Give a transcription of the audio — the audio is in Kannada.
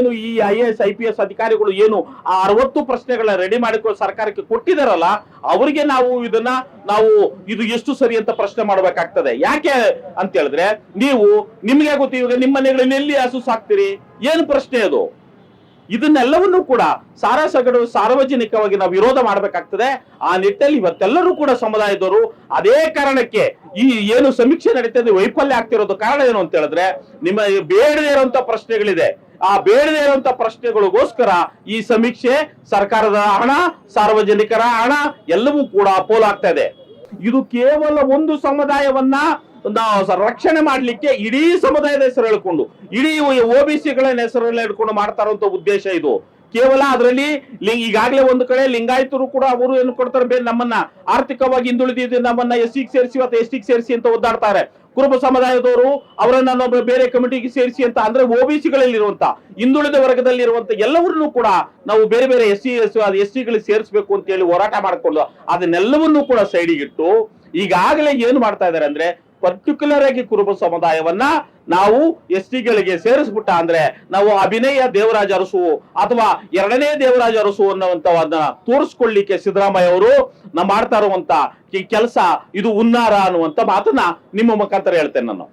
ಏನು ಈ IAS IPS ಅಧಿಕಾರಿಗಳು ಏನು ಆ 60 ಪ್ರಶ್ನೆಗಳನ್ನ ರೆಡಿ ಮಾಡಿಕೊಂಡು ಸರ್ಕಾರಕ್ಕೆ ಕೊಟ್ಟಿದಾರಲ್ಲ, ಅವರಿಗೆ ನಾವು ಇದು ಎಷ್ಟು ಸರಿ ಅಂತ ಪ್ರಶ್ನೆ ಮಾಡಬೇಕಾಗ್ತದೆ. ಯಾಕೆ ಅಂತ ಹೇಳಿದ್ರೆ, ನಿಮ್ಗೆ ಗೊತ್ತಿ, ಇವಾಗ ನಿಮ್ಮ ಮನೆಗಳಲ್ಲಿ ಎಲ್ಲಿ ಹಸು ಸಾಕ್ತೀರಿ, ಏನು ಪ್ರಶ್ನೆ ಅದು? ಇದನ್ನೆಲ್ಲವನ್ನೂ ಕೂಡ ಸಾರ್ವಜನಿಕವಾಗಿ ನಾವು ವಿರೋಧ ಮಾಡಬೇಕಾಗ್ತದೆ. ಆ ನಿಟ್ಟಲ್ಲಿ ಇವತ್ತೆಲ್ಲರೂ ಕೂಡ ಸಮುದಾಯದವರು ಅದೇ ಕಾರಣಕ್ಕೆ ಈ ಏನು ಸಮೀಕ್ಷೆ ನಡೀತದೆ ವೈಫಲ್ಯ ಆಗ್ತಿರೋದು ಕಾರಣ ಏನು ಅಂತ ಹೇಳಿದ್ರೆ, ನಿಮ್ಮ ಬೇಡದೇ ಇರುವಂತ ಪ್ರಶ್ನೆಗಳಿದೆ. ಆ ಬೇಡದೇ ಇರುವಂತ ಪ್ರಶ್ನೆಗಳಿಗೋಸ್ಕರ ಈ ಸಮೀಕ್ಷೆ, ಸರ್ಕಾರದ ಹಣ, ಸಾರ್ವಜನಿಕರ ಹಣ ಎಲ್ಲವೂ ಕೂಡ ಪೋಲಾಗ್ತಾ ಇದೆ. ಇದು ಕೇವಲ ಒಂದು ಸಮುದಾಯವನ್ನ ರಕ್ಷಣೆ ಮಾಡ್ಲಿಕ್ಕೆ ಇಡೀ ಸಮುದಾಯದ ಹೆಸರು ಹೇಳ್ಕೊಂಡು, ಇಡೀ OBCಗಳ ಹೆಸರನ್ನ ಹೇಳ್ಕೊಂಡು ಮಾಡ್ತಾ ಇರುವಂತ ಉದ್ದೇಶ ಇದು. ಕೇವಲ ಅದರಲ್ಲಿ ಈಗಾಗಲೇ ಒಂದು ಕಡೆ ಲಿಂಗಾಯತರು ಕೂಡ ಅವರು ಏನು ಕೊಡ್ತಾರೆ, ಬೇರೆ ನಮ್ಮನ್ನ ಆರ್ಥಿಕವಾಗಿ ಹಿಂದುಳಿದಿದ್ದು ನಮ್ಮನ್ನ SCಗೆ ಸೇರಿಸಿ ಅಥವಾ STಗೆ ಸೇರಿಸಿ ಅಂತ ಒದ್ದಾಡ್ತಾರೆ. ಕುರುಬ ಸಮುದಾಯದವರು ಅವರನ್ನ ಬೇರೆ ಕಮಿಟಿಗೆ ಸೇರಿಸಿ ಅಂತ, ಅಂದ್ರೆ OBCಗಳಲ್ಲಿರುವಂತ ಹಿಂದುಳಿದ ವರ್ಗದಲ್ಲಿರುವಂತ ಎಲ್ಲವನ್ನೂ ಕೂಡ ನಾವು ಬೇರೆ ಬೇರೆ SCಗಳಿಗೆ ಸೇರಿಸಬೇಕು ಅಂತ ಹೇಳಿ ಹೋರಾಟ ಮಾಡಿಕೊಂಡು ಅದನ್ನೆಲ್ಲವನ್ನೂ ಕೂಡ ಸೈಡಿಗಿಟ್ಟು ಈಗಾಗಲೇ ಏನು ಮಾಡ್ತಾ ಇದ್ದಾರೆ ಅಂದ್ರೆ, ಪರ್ಟಿಕ್ಯುಲರ್ ಆಗಿ ಕುರುಬ ಸಮುದಾಯವನ್ನ ನಾವು STಗಳಿಗೆ ಸೇರಿಸ್ಬಿಟ್ಟ ಅಂದ್ರೆ ನಾವು ಅಭಿನಯ ದೇವರಾಜ ಅರಸು ಅಥವಾ ಎರಡನೇ ದೇವರಾಜ ಅರಸು ಅನ್ನುವಂತವನ್ನ ತೋರಿಸ್ಕೊಳ್ಳಿಕ್ಕೆ ಸಿದ್ದರಾಮಯ್ಯ ಅವರು ಮಾಡ್ತಾ ಇರುವಂತ ಕೆಲಸ ಇದು ಹುನ್ನಾರ ಅನ್ನುವಂತ ಮಾತನ್ನ ನಿಮ್ಮ ಮುಖಾಂತರ ಹೇಳ್ತೇನೆ ನಾನು.